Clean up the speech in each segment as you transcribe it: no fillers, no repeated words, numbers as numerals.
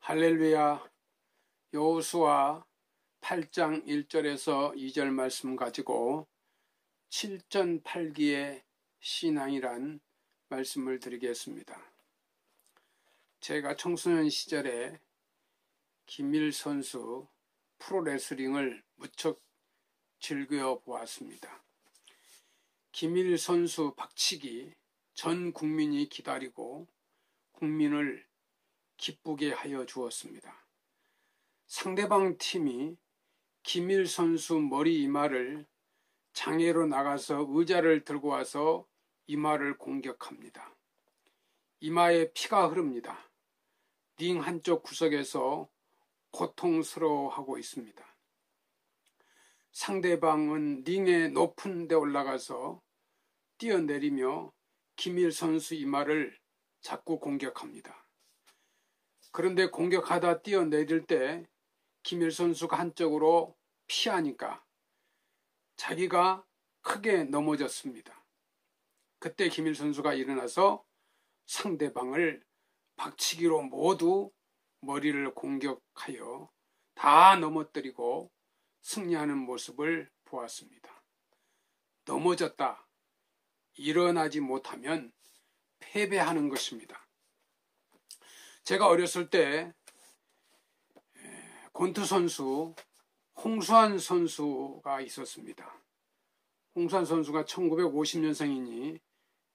할렐루야. 여호수아 8장 1절에서 2절 말씀 가지고 7전팔기의 신앙이란 말씀을 드리겠습니다. 제가 청소년 시절에 김일 선수 프로레슬링을 무척 즐겨 보았습니다. 김일 선수 박치기 전 국민이 기다리고 국민을 기쁘게 하여 주었습니다. 상대방 팀이 김일 선수 머리 이마를 장애로 나가서 의자를 들고 와서 이마를 공격합니다. 이마에 피가 흐릅니다. 링 한쪽 구석에서 고통스러워하고 있습니다. 상대방은 링의 높은 데 올라가서 뛰어내리며 김일 선수 이마를 자꾸 공격합니다. 그런데 공격하다 뛰어내릴 때 김일 선수가 한쪽으로 피하니까 자기가 크게 넘어졌습니다. 그때 김일 선수가 일어나서 상대방을 박치기로 모두 머리를 공격하여 다 넘어뜨리고 승리하는 모습을 보았습니다. 넘어졌다. 일어나지 못하면 패배하는 것입니다. 제가 어렸을 때 권투 선수 홍수환 선수가 있었습니다. 홍수환 선수가 1950년생이니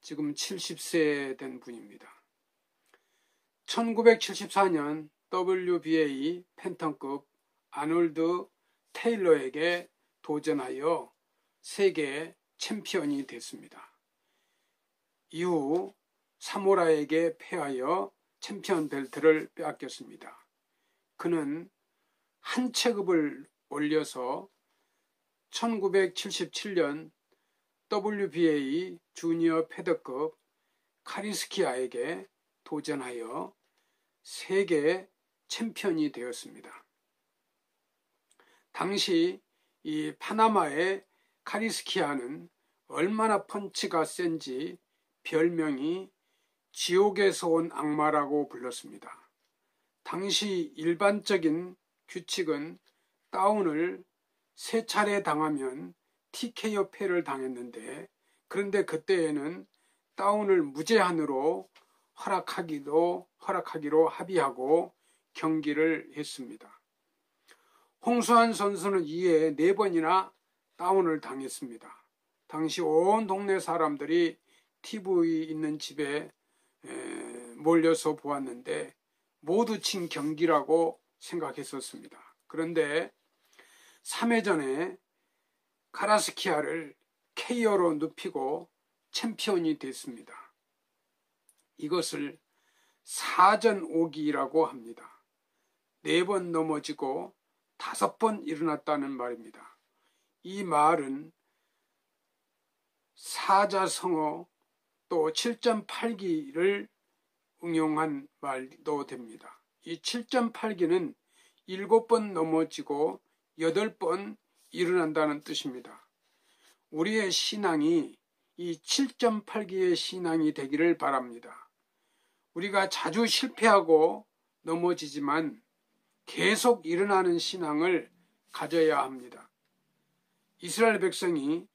지금 70세 된 분입니다. 1974년 WBA 팬텀급 아놀드 테일러에게 도전하여 세계 챔피언이 됐습니다. 이후 사모라에게 패하여 챔피언 벨트를 빼앗겼습니다. 그는 한 체급을 올려서 1977년 WBA 주니어 패더급 카리스키아에게 도전하여 세계 챔피언이 되었습니다. 당시 이 파나마의 카리스키아는 얼마나 펀치가 센지 별명이 지옥에서 온 악마라고 불렀습니다. 당시 일반적인 규칙은 다운을 3차례 당하면 TKO 패를 당했는데, 그런데 그때에는 다운을 무제한으로 허락하기로 합의하고 경기를 했습니다. 홍수환 선수는 이에 4번이나 다운을 당했습니다. 당시 온 동네 사람들이 TV 있는 집에 몰려서 보았는데 모두 친 경기라고 생각했었습니다. 그런데 3회전에 카라스키아를 KO로 눕히고 챔피언이 됐습니다. 이것을 사전 오기라고 합니다. 4번 넘어지고 5번 일어났다는 말입니다. 이 말은 사자성어 또 7.8기를 응용한 말도 됩니다. 이 7.8기는 7번 넘어지고 8번 일어난다는 뜻입니다. 우리의 신앙이 이 7.8기의 신앙이 되기를 바랍니다. 우리가 자주 실패하고 넘어지지만 계속 일어나는 신앙을 가져야 합니다. 이스라엘 백성이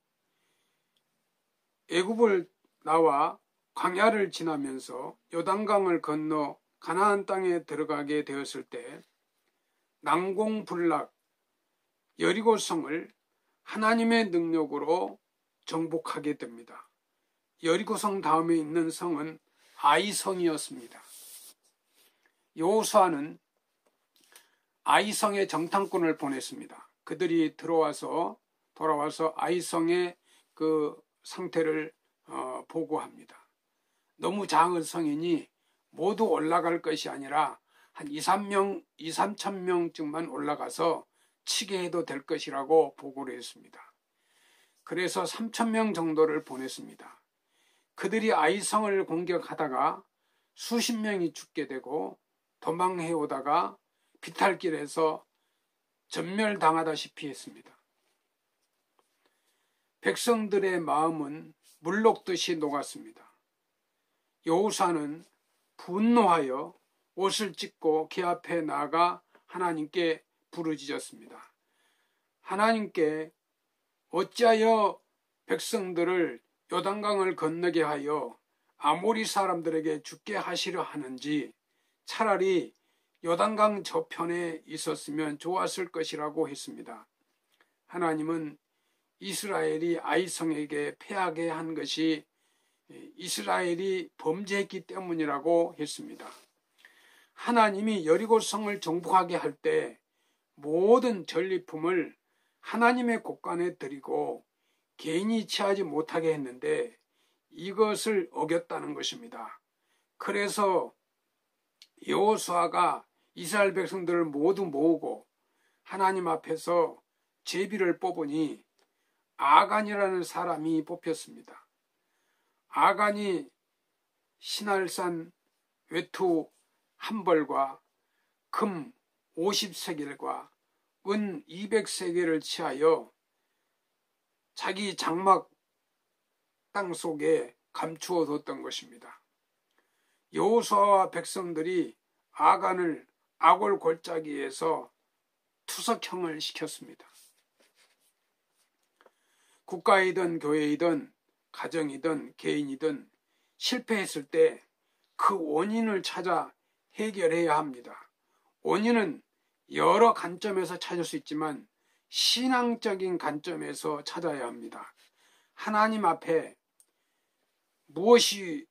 애굽을 나와 광야를 지나면서 요단강을 건너 가나안 땅에 들어가게 되었을 때 난공불락 여리고성을 하나님의 능력으로 정복하게 됩니다. 여리고성 다음에 있는 성은 아이성이었습니다. 여호수아는 아이성에 정탐꾼을 보냈습니다. 그들이 돌아와서 아이성의 그 상태를 보고합니다. 너무 작은 성이니 모두 올라갈 것이 아니라 한 2-3천 명쯤만 올라가서 치게 해도 될 것이라고 보고를 했습니다. 그래서 3,000명 정도를 보냈습니다. 그들이 아이성을 공격하다가 수십 명이 죽게 되고 도망해 오다가 비탈길에서 전멸당하다시피 했습니다. 백성들의 마음은 물 녹듯이 녹았습니다. 여호수아는 분노하여 옷을 찢고 그 앞에 나아가 하나님께 부르짖었습니다. 하나님께 어찌하여 백성들을 요단강을 건너게 하여 아모리 사람들에게 죽게 하시려 하는지 차라리 요단강 저편에 있었으면 좋았을 것이라고 했습니다. 하나님은 이스라엘이 아이성에게 패하게 한 것이 이스라엘이 범죄했기 때문이라고 했습니다. 하나님이 여리고성을 정복하게 할 때 모든 전리품을 하나님의 곳간에 드리고 개인이 취하지 못하게 했는데 이것을 어겼다는 것입니다. 그래서 여호수아가 이스라엘 백성들을 모두 모으고 하나님 앞에서 제비를 뽑으니 아간이라는 사람이 뽑혔습니다. 아간이 신할산 외투 한 벌과 금 50세겔과 은 200세겔을 취하여 자기 장막 땅 속에 감추어 뒀던 것입니다. 여호수아와 백성들이 아간을 아골 골짜기에서 투석형을 시켰습니다. 국가이든 교회이든 가정이든 개인이든 실패했을 때 그 원인을 찾아 해결해야 합니다. 원인은 여러 관점에서 찾을 수 있지만 신앙적인 관점에서 찾아야 합니다. 하나님 앞에 무엇이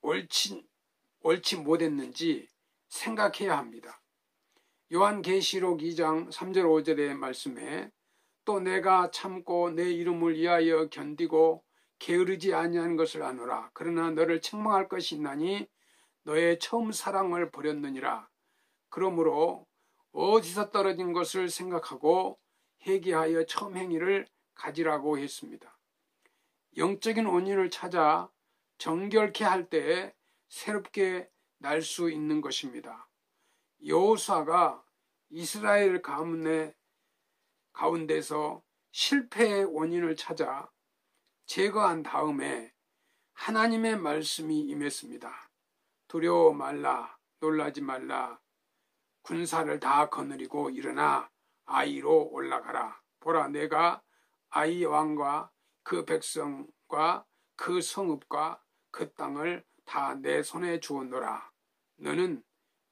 옳지 못했는지 생각해야 합니다. 요한계시록 2장 3절 5절의 말씀에 또 내가 참고 내 이름을 위하여 견디고 게으르지 아니한 것을 아노라. 그러나 너를 책망할 것이 있나니 너의 처음 사랑을 버렸느니라. 그러므로 어디서 떨어진 것을 생각하고 회개하여 처음 행위를 가지라고 했습니다. 영적인 원인을 찾아 정결케 할 때에 새롭게 날 수 있는 것입니다. 여호수아가 이스라엘 가운데서 실패의 원인을 찾아 제거한 다음에 하나님의 말씀이 임했습니다. 두려워 말라, 놀라지 말라, 군사를 다 거느리고 일어나 아이로 올라가라. 보라, 내가 아이 왕과 그 백성과 그 성읍과 그 땅을 다 내 손에 주었노라. 너는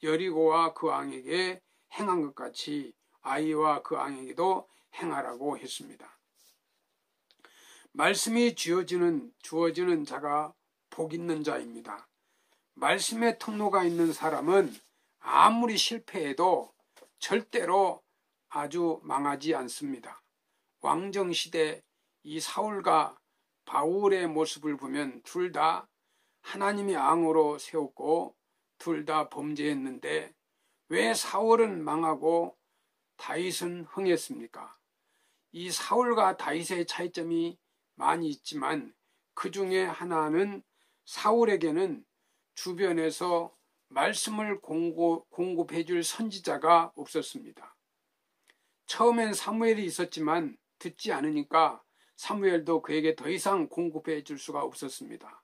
여리고와 그 왕에게 행한 것 같이 아이와 그 왕에게도 행하라고 했습니다. 말씀이 주어지는 자가 복 있는 자입니다. 말씀의 통로가 있는 사람은 아무리 실패해도 절대로 아주 망하지 않습니다. 왕정시대 이 사울과 바울의 모습을 보면 둘 다 하나님이 왕으로 세웠고 둘 다 범죄했는데 왜 사울은 망하고 다윗은 흥했습니까? 이 사울과 다윗의 차이점이 많이 있지만 그 중에 하나는 사울에게는 주변에서 말씀을 공급해 줄 선지자가 없었습니다. 처음엔 사무엘이 있었지만 듣지 않으니까 사무엘도 그에게 더 이상 공급해 줄 수가 없었습니다.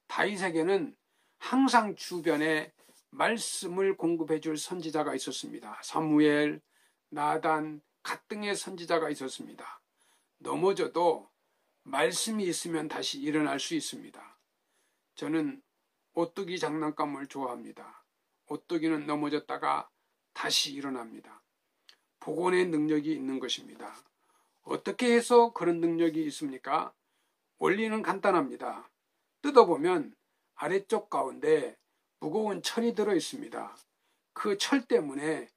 다윗에게는 항상 주변에 말씀을 공급해 줄 선지자가 있었습니다. 사무엘, 나단, 갓 등의 선지자가 있었습니다. 넘어져도 말씀이 있으면 다시 일어날 수 있습니다. 저는 오뚜기 장난감을 좋아합니다. 오뚜기는 넘어졌다가 다시 일어납니다. 복원의 능력이 있는 것입니다. 어떻게 해서 그런 능력이 있습니까? 원리는 간단합니다. 뜯어보면 아래쪽 가운데 무거운 철이 들어 있습니다. 그 철 때문에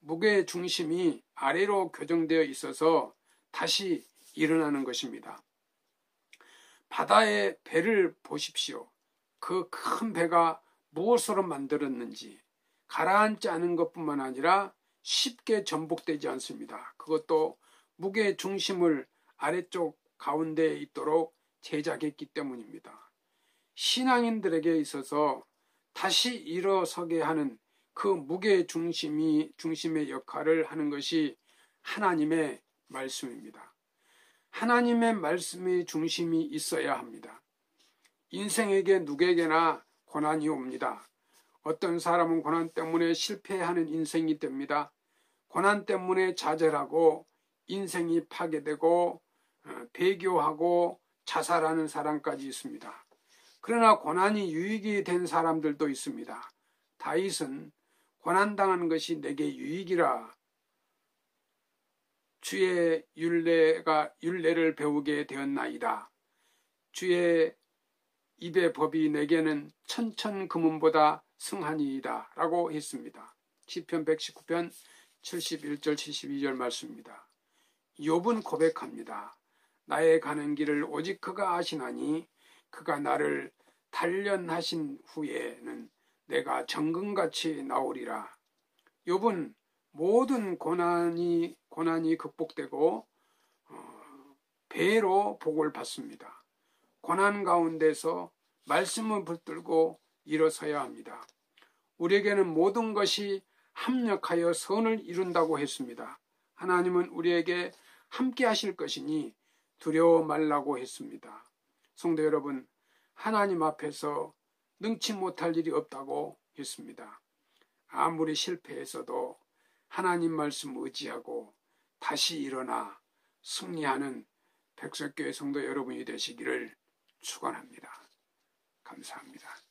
무게의 중심이 아래로 교정되어 있어서 다시 일어나는 것입니다. 바다의 배를 보십시오. 그 큰 배가 무엇으로 만들었는지 가라앉지 않은 것뿐만 아니라 쉽게 전복되지 않습니다. 그것도 무게의 중심을 아래쪽 가운데에 있도록 제작했기 때문입니다. 신앙인들에게 있어서 다시 일어서게 하는 그 무게의 중심의 역할을 하는 것이 하나님의 말씀입니다. 하나님의 말씀의 중심이 있어야 합니다. 인생에게 누구에게나 고난이 옵니다. 어떤 사람은 고난 때문에 실패하는 인생이 됩니다. 고난 때문에 좌절하고 인생이 파괴되고 배교하고 자살하는 사람까지 있습니다. 그러나 고난이 유익이 된 사람들도 있습니다. 다윗은 고난당한 것이 내게 유익이라 주의 율례를 배우게 되었나이다. 주의 입의 법이 내게는 천천 금은보다 승하니이다 라고 했습니다. 시편 119편 71절 72절 말씀입니다. 욥은 고백합니다. 나의 가는 길을 오직 그가 아시나니 그가 나를 단련하신 후에는 내가 정금같이 나오리라. 욥은 모든 고난이 극복되고 배로 복을 받습니다. 고난 가운데서 말씀을 붙들고 일어서야 합니다. 우리에게는 모든 것이 합력하여 선을 이룬다고 했습니다. 하나님은 우리에게 함께 하실 것이니 두려워 말라고 했습니다. 성도 여러분, 하나님 앞에서 능치 못할 일이 없다고 했습니다. 아무리 실패해서도 하나님 말씀 의지하고 다시 일어나 승리하는 백석교회 성도 여러분이 되시기를 축원합니다. 감사합니다.